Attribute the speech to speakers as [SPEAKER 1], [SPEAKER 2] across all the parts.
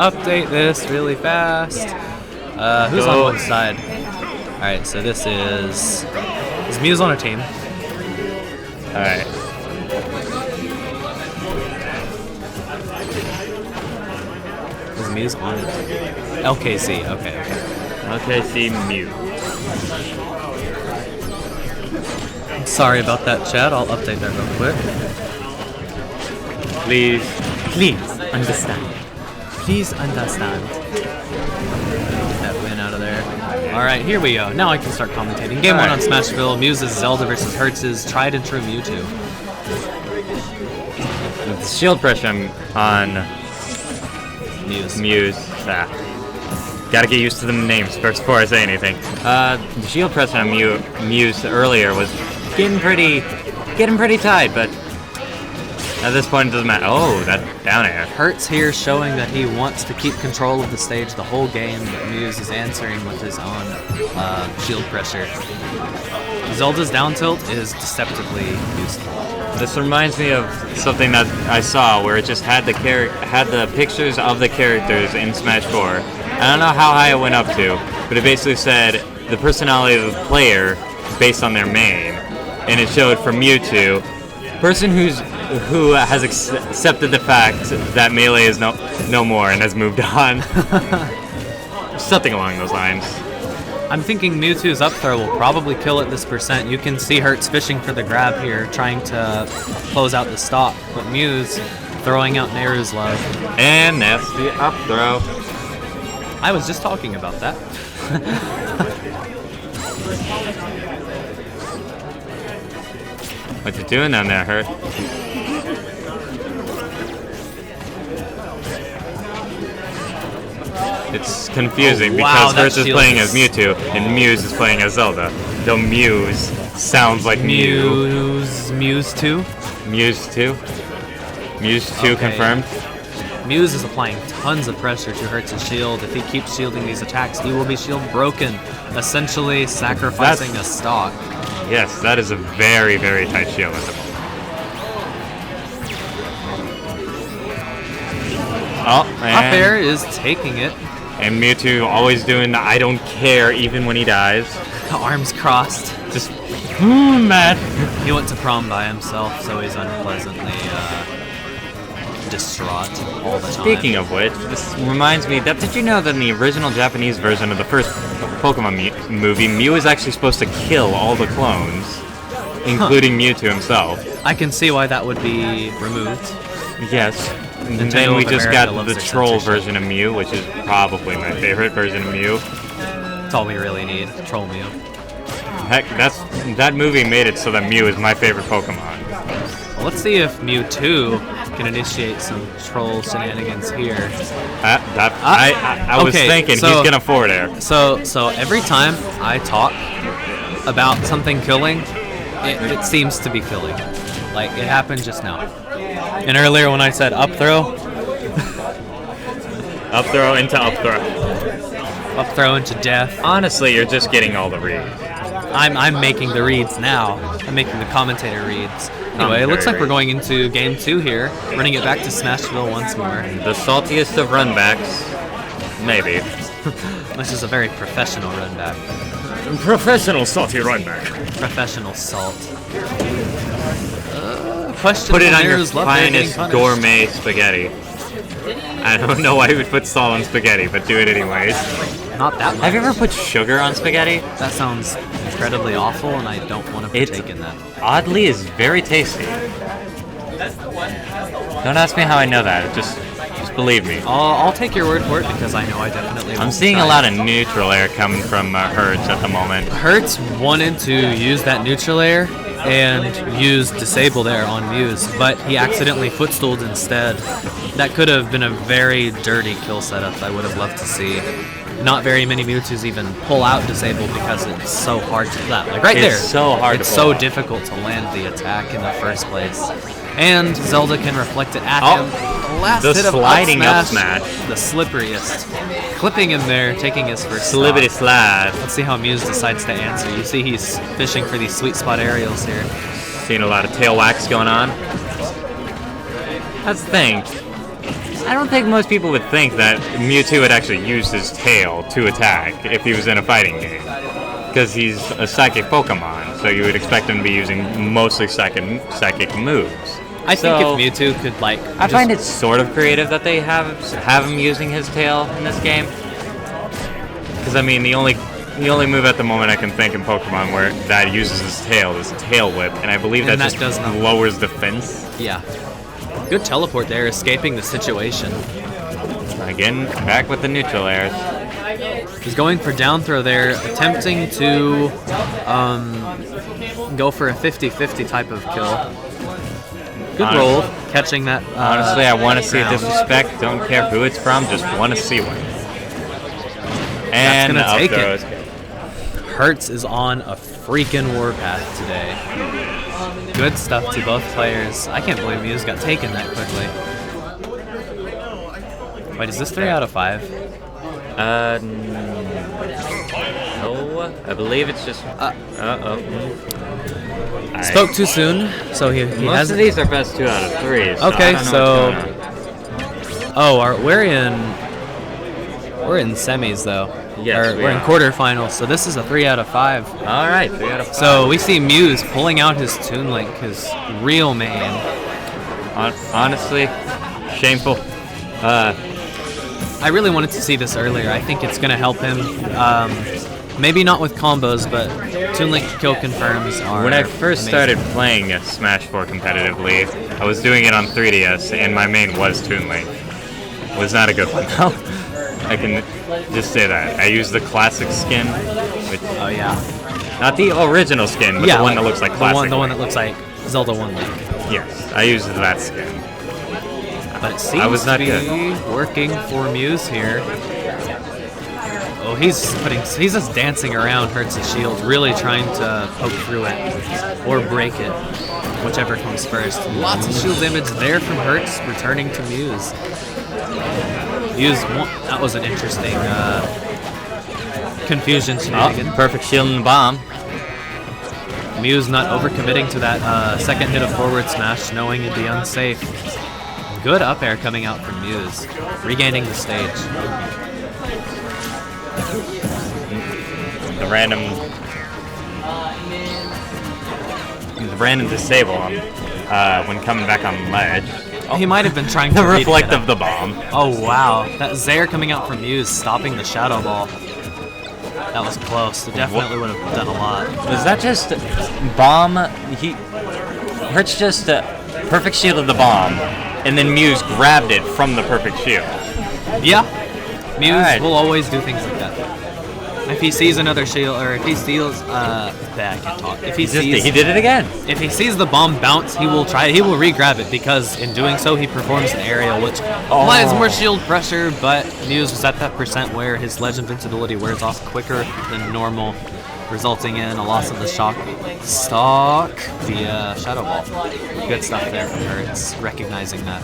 [SPEAKER 1] update this really fast. Who's on what side? Alright, so this is Muse on a team?
[SPEAKER 2] Alright.
[SPEAKER 1] Is Muse on it? LKC, okay.
[SPEAKER 2] LKC Muse.
[SPEAKER 1] Sorry about that, chat. I'll update that real quick.
[SPEAKER 2] Please
[SPEAKER 1] Understand. Please understand. Get that win out of there. Alright, here we go. Now I can start commentating. Game 1 on Smashville. Muse's Zelda versus Hertz's tried and true Mewtwo.
[SPEAKER 2] With shield pressure on Muse. Gotta get used to the names first before I say anything. The shield pressure on Muse earlier was getting pretty tight, but at this point it doesn't matter. Oh, that down air.
[SPEAKER 1] Hertz here showing that he wants to keep control of the stage the whole game, but Muse is answering with his own shield pressure. Zelda's down tilt is deceptively useful.
[SPEAKER 2] This reminds me of something that I saw where it just had the pictures of the characters in Smash 4. I don't know how high it went up to, but it basically said the personality of the player based on their main, and it showed for Mewtwo, person who has accepted the fact that Melee is no more and has moved on. Something along those lines.
[SPEAKER 1] I'm thinking Mewtwo's up throw will probably kill at this percent. You can see Hertz fishing for the grab here, trying to close out the stock, but Muse throwing out Nehru's love.
[SPEAKER 2] And that's the up throw.
[SPEAKER 1] I was just talking about that.
[SPEAKER 2] What you doing down there, Hurt? It's confusing because Hertz is playing as Mewtwo and Muse is playing as Zelda. Though Muse sounds like Mew.
[SPEAKER 1] Muse 2?
[SPEAKER 2] Muse 2? Muse 2 confirmed?
[SPEAKER 1] Muse is applying tons of pressure to Hertz's shield. If he keeps shielding these attacks, he will be shield broken, essentially sacrificing a stock.
[SPEAKER 2] Yes, that is a very, very tight shield at the moment. Oh,
[SPEAKER 1] Up air is taking it.
[SPEAKER 2] And Mewtwo always doing the I don't care even when he dies.
[SPEAKER 1] Arms crossed.
[SPEAKER 2] Just mad.
[SPEAKER 1] He went to prom by himself, so he's unpleasantly distraught all the time.
[SPEAKER 2] Speaking of which, this reminds me that did you know that in the original Japanese version of the first Pokemon movie, Mew is actually supposed to kill all the clones, including Mewtwo himself.
[SPEAKER 1] I can see why that would be removed.
[SPEAKER 2] Yes. And then we just got the troll version of Mew, which is probably my favorite version of Mew.
[SPEAKER 1] That's all we really need, troll Mew.
[SPEAKER 2] Heck, that movie made it so that Mew is my favorite Pokemon.
[SPEAKER 1] Well, let's see if Mewtwo can initiate some troll shenanigans here.
[SPEAKER 2] I was thinking he's gonna forward air.
[SPEAKER 1] So every time I talk about something killing, it seems to be killing. Like it happened just now. And earlier when I said up throw,
[SPEAKER 2] up throw into up throw.
[SPEAKER 1] Up throw into death.
[SPEAKER 2] Honestly, you're just getting all the reads.
[SPEAKER 1] I'm making the reads now. I'm making the commentator reads. Anyway, it looks like we're going into game 2 here, running it back to Smashville once more.
[SPEAKER 2] The saltiest of runbacks, maybe.
[SPEAKER 1] This is a very professional runback.
[SPEAKER 2] Professional salty runback.
[SPEAKER 1] Professional salt.
[SPEAKER 2] Put it on your finest gourmet spaghetti. I don't know why you would put salt on spaghetti, but do it anyways.
[SPEAKER 1] Not that much.
[SPEAKER 2] Have you ever put sugar on spaghetti?
[SPEAKER 1] That sounds incredibly awful, and I don't want to partake in that.
[SPEAKER 2] Oddly is very tasty. Don't ask me how I know that. Just believe me.
[SPEAKER 1] I'll take your word for it because I know I definitely won't.
[SPEAKER 2] I'm seeing a lot of neutral air coming from Hertz at the moment.
[SPEAKER 1] Hertz wanted to use that neutral air and use disabled air on Muse, but he accidentally footstooled instead. That could have been a very dirty kill setup I would have loved to see. Not very many Mewtwo's even pull out disabled because it's so hard to like right there.
[SPEAKER 2] It's so hard.
[SPEAKER 1] It's so difficult to land the attack in the first place. And Zelda can reflect it at him. Last
[SPEAKER 2] the
[SPEAKER 1] hit of
[SPEAKER 2] sliding
[SPEAKER 1] up
[SPEAKER 2] up smash.
[SPEAKER 1] The slipperiest. Clipping in there, taking his first
[SPEAKER 2] Slippity
[SPEAKER 1] stock.
[SPEAKER 2] slide.
[SPEAKER 1] Let's see how Muse decides to answer. You see he's fishing for these sweet spot aerials here.
[SPEAKER 2] Seeing a lot of tail wax going on. That's the thing. I don't think most people would think that Mewtwo would actually use his tail to attack if he was in a fighting game. Because he's a psychic Pokemon, so you would expect him to be using mostly psychic moves.
[SPEAKER 1] I think if Mewtwo could like,
[SPEAKER 2] I find it sort of creative that they have him using his tail in this game. Because I mean, the only move at the moment I can think in Pokemon where that uses his tail is Tail Whip, and I believe that just lowers defense.
[SPEAKER 1] Yeah. Good teleport there, escaping the situation.
[SPEAKER 2] Again, back with the neutral airs.
[SPEAKER 1] He's going for down throw there, attempting to go for a 50-50 type of kill. Good roll, catching that.
[SPEAKER 2] Honestly, I want to see a disrespect. Don't care who it's from, just want to see one. And
[SPEAKER 1] that's gonna take
[SPEAKER 2] throws.
[SPEAKER 1] it. Hertz is on a freaking warpath today. Good stuff to both players. I can't believe Muse got taken that quickly. Wait, is this 3 out of 5?
[SPEAKER 2] No, I believe it's just.
[SPEAKER 1] Spoke too soon, so he
[SPEAKER 2] most
[SPEAKER 1] has.
[SPEAKER 2] of these are best 2 out of 3. So
[SPEAKER 1] Okay,
[SPEAKER 2] I don't know what's going on.
[SPEAKER 1] we're in semis though.
[SPEAKER 2] Yes,
[SPEAKER 1] we're in quarterfinals, so this is a 3 out of 5.
[SPEAKER 2] All right, 3 out of 5.
[SPEAKER 1] So we see Muse pulling out his Toon Link, his real main.
[SPEAKER 2] Honestly, shameful.
[SPEAKER 1] I really wanted to see this earlier. I think it's going to help him. Maybe not with combos, but Toon Link kill confirms are
[SPEAKER 2] When I first
[SPEAKER 1] amazing.
[SPEAKER 2] started playing Smash 4 competitively, I was doing it on 3DS, and my main was Toon Link. Was not a good one, though. I can just say that. I used the classic skin, which
[SPEAKER 1] Oh yeah.
[SPEAKER 2] not the original skin, but the one that looks like classic.
[SPEAKER 1] The one that looks like Zelda 1 Link.
[SPEAKER 2] Yes, I used that skin.
[SPEAKER 1] But it seems to be working for Muse here. Oh, he's just dancing around Hertz's shield, really trying to poke through it or break it, whichever comes first. Lots of shield damage there from Hertz, returning to Muse. That was an interesting confusion shenanigan.
[SPEAKER 2] Perfect shield and bomb.
[SPEAKER 1] Muse not overcommitting to that second hit of forward smash, knowing it'd be unsafe. Good up air coming out from Muse, regaining the stage.
[SPEAKER 2] The random disable when coming back on ledge.
[SPEAKER 1] He might have been trying
[SPEAKER 2] The
[SPEAKER 1] to
[SPEAKER 2] reflect of the bomb.
[SPEAKER 1] Oh wow, that Zaire coming out from Muse, stopping the Shadow Ball. That was close. It definitely would have done a lot.
[SPEAKER 2] Was that just bomb? Hertz just perfect shield of the bomb, and then Muse grabbed it from the perfect shield.
[SPEAKER 1] Yeah, Muse will always do things like that. If he sees another shield, or if he steals, I can't talk. If he
[SPEAKER 2] did it again.
[SPEAKER 1] If he sees the bomb bounce, he will re-grab it, because in doing so, he performs an aerial, which applies more shield pressure, but Muse was at that percent where his ledge invincibility wears off quicker than normal, resulting in a loss of the stock via Shadow Ball. Good stuff there from Hertz, recognizing that.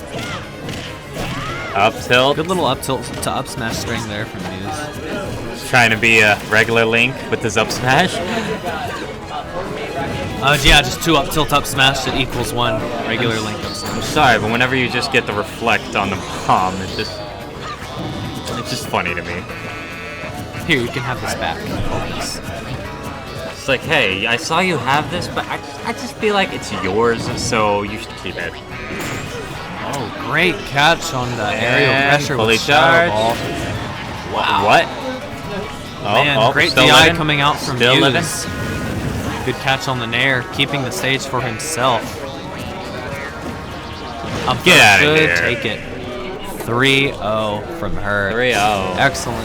[SPEAKER 2] Up tilt.
[SPEAKER 1] Good little up tilt to up smash string there from Muse.
[SPEAKER 2] Trying to be a regular Link with his up smash.
[SPEAKER 1] Yeah, just 2 up tilt up smash that equals 1 regular Link up smash.
[SPEAKER 2] I'm sorry, but whenever you just get the reflect on the bomb, it's just funny to me.
[SPEAKER 1] Here, you can have this back.
[SPEAKER 2] It's like, hey, I saw you have this, but I just feel like it's yours, so you should keep it.
[SPEAKER 1] Oh, great catch on the aerial pressure
[SPEAKER 2] fully
[SPEAKER 1] with Shadow Ball.
[SPEAKER 2] Wow. What?
[SPEAKER 1] Man, great DI
[SPEAKER 2] living.
[SPEAKER 1] coming out from
[SPEAKER 2] Still
[SPEAKER 1] Muse.
[SPEAKER 2] living.
[SPEAKER 1] Good catch on the Nair, keeping the stage for himself. Up
[SPEAKER 2] Get out of
[SPEAKER 1] should
[SPEAKER 2] here.
[SPEAKER 1] take it. 3-0 from her.
[SPEAKER 2] 3-0.
[SPEAKER 1] Excellent.